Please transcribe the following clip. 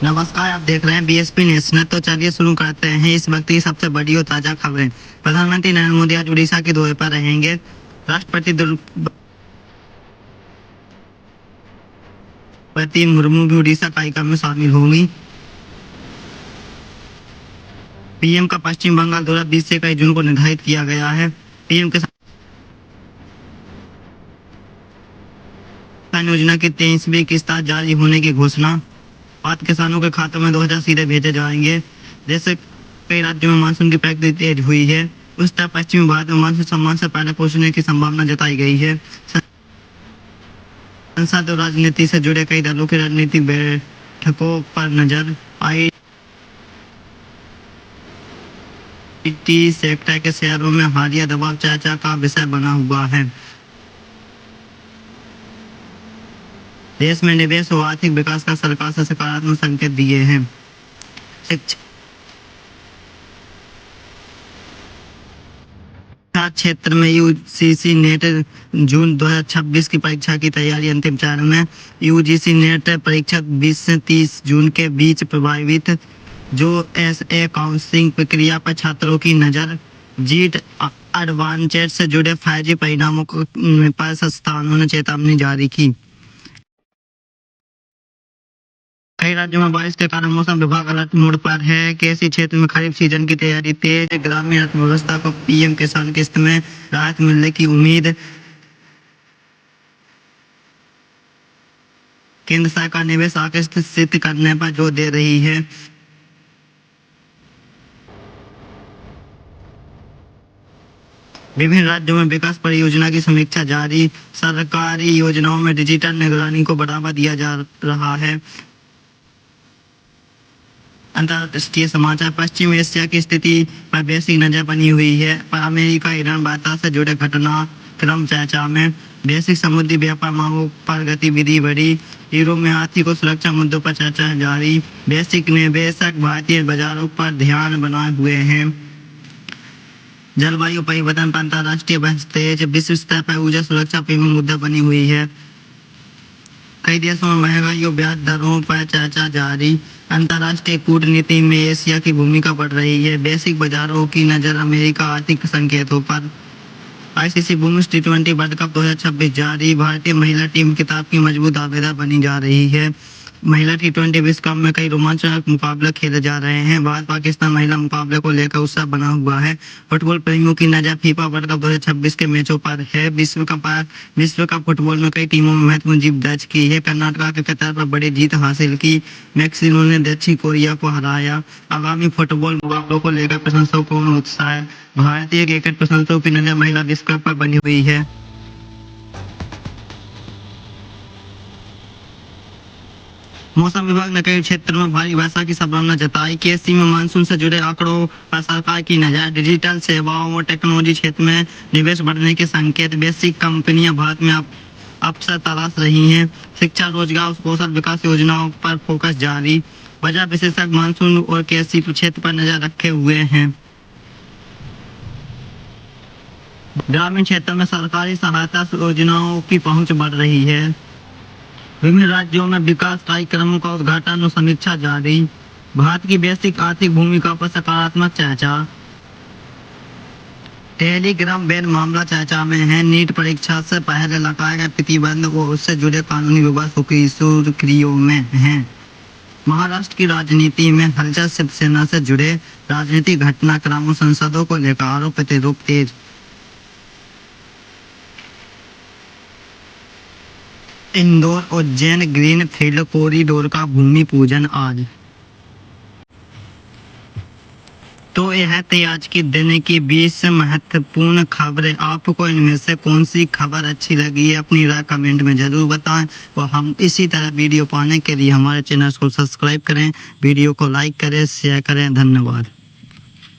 नमस्कार, आप देख रहे हैं बीएसपी नेशनल। तो चलिए शुरू करते हैं इस वक्त की सबसे बड़ी और ताजा खबरें। प्रधानमंत्री नरेंद्र मोदी आज उड़ीसा के दौरे पर रहेंगे। राष्ट्रपति द्रौपदी मुर्मू भी उड़ीसा कार्यक्रम में शामिल होंगी। पीएम का पश्चिम बंगाल दौरा 20 से 21 जून को निर्धारित किया गया है। पीएम किसान योजना की 23वीं किस्त आज जारी होने की घोषणा। 5 किसानों के खातों में 2000 सीधे भेजे जाएंगे। देश के कई राज्यों में मानसून की प्रगति तेज हुई है। उत्तर पश्चिमी भारत में मानसून सम्मान से पहले पहुंचने की संभावना जताई गई है। संसद और राजनीति से जुड़े कई दलों की राजनीतिक बैठकों पर नजर। आईटी सेक्टर के शेयरों में हालिया दबाव चर्चा का विषय बना हुआ है। देश में निवेश और आर्थिक विकास का सरकार से सकारात्मक संकेत दिए हैं। शिक्षा क्षेत्र में यूजीसी नेट जून 2026 की परीक्षा की तैयारी अंतिम चरण में। यूजीसी नेट परीक्षा 20 से 30 जून के बीच प्रभावित। जो एसए काउंसलिंग प्रक्रिया पर छात्रों की नजर। जीट एडवांटेज से जुड़े फर्जी परिणामों पर संस्थानों ने चेतावनी जारी की। कई राज्यों में बारिश के कारण मौसम विभाग अलर्ट मोड पर है। कृषि क्षेत्र में खरीफ सीजन की तैयारी तेज। ग्रामीण अर्थव्यवस्था को पीएम किसान किस्त में राहत मिलने की उम्मीद। केंद्र सरकार निवेश आकर्षित करने पर जोर दे रही है। विभिन्न राज्यों में विकास परियोजना की समीक्षा जारी। सरकारी योजनाओं में डिजिटल निगरानी को बढ़ावा दिया जा रहा है। अंतर्राष्ट्रीय समाचार। पश्चिम एशिया की स्थिति पर वैश्विक नजर बनी हुई है। पर अमेरिका ईरान वार्ता से जुड़े घटनाक्रम चर्चा में। वैश्विक समुद्री व्यापार मार्गों पर गतिविधि बढ़ी। यूरोप में आर्थिक और सुरक्षा मुद्दों पर चर्चा जारी। वैश्विक निवेशक भारतीय बाजारों पर ध्यान बनाए हुए हैं। जलवायु परिवर्तन पर अंतर्राष्ट्रीय बहस तेज। विश्व स्तर पर ऊर्जा सुरक्षा प्रमुख मुद्दा बनी हुई है। कई देशों में महंगाई और ब्याज दरों पर चर्चा जारी। अंतर्राष्ट्रीय कूटनीति में एशिया की भूमिका बढ़ रही है। वैश्विक बाजारों की नजर अमेरिका आर्थिक संकेतों पर। आईसीसी वुमेन्स टी20 वर्ल्ड कप 2026 जारी। भारतीय महिला टीम खिताब की मजबूत दावेदार बनी जा रही है। महिला टी20 विश्व कप में कई रोमांचक मुकाबले खेले जा रहे हैं। भारत पाकिस्तान महिला मुकाबले को लेकर उत्साह बना हुआ है। फुटबॉल प्रेमियों की नजर फीफा वर्ल्ड कप 2026 के मैचों पर है। विश्व कप फुटबॉल में कई टीमों में महत्वपूर्ण जीत दर्ज की है। कर्नाटक के कतार पर बड़ी जीत हासिल की। मैक्सिको ने दक्षिण कोरिया को हराया। आगामी फुटबॉल मुकाबलों को लेकर प्रशंसकों में उत्साह। भारतीय क्रिकेट प्रशंसकों की नजर महिला विश्व कप पर बनी हुई है। मौसम विभाग ने कई क्षेत्रों में भारी वर्षा की संभावना जताई। केसी में मानसून से जुड़े आंकड़ों पर सरकार की नजर। डिजिटल सेवाओं और टेक्नोलॉजी क्षेत्र में निवेश बढ़ने के संकेत। वैश्विक कंपनियां भारत में अवसर तलाश रही हैं। शिक्षा, रोजगार और कौशल विकास योजनाओं पर फोकस जारी। बाजार विशेषज्ञ मानसून और कृषि क्षेत्र पर नजर रखे हुए हैं। ग्रामीण क्षेत्रों में सरकारी सहायता योजनाओं की पहुंच बढ़ रही है। विभिन्न राज्यों में विकास कार्यक्रमों का उद्घाटन और समीक्षा जारी। भारत की वैश्विक आर्थिक भूमिका पर सकारात्मक चर्चा। टेलीग्राम बैन मामला चर्चा में है। नीट परीक्षा से पहले लगाए गए प्रतिबंध और उससे जुड़े कानूनी विवाद सुर्खियों में हैं। महाराष्ट्र की राजनीति में हलचल। शिवसेना से जुड़े राजनीतिक घटनाक्रमों संसदों को लेकर आरोप प्रतिरोध तेज। Indore Ujjain green field corridor का भूमि पूजन आज। तो यह थी आज की दिन की 20 महत्वपूर्ण खबरें। आपको इनमें से कौन सी खबर अच्छी लगी है अपनी राय कमेंट में जरूर बताएं। और हम इसी तरह वीडियो पाने के लिए हमारे चैनल को सब्सक्राइब करें, वीडियो को लाइक करें, शेयर करें। धन्यवाद।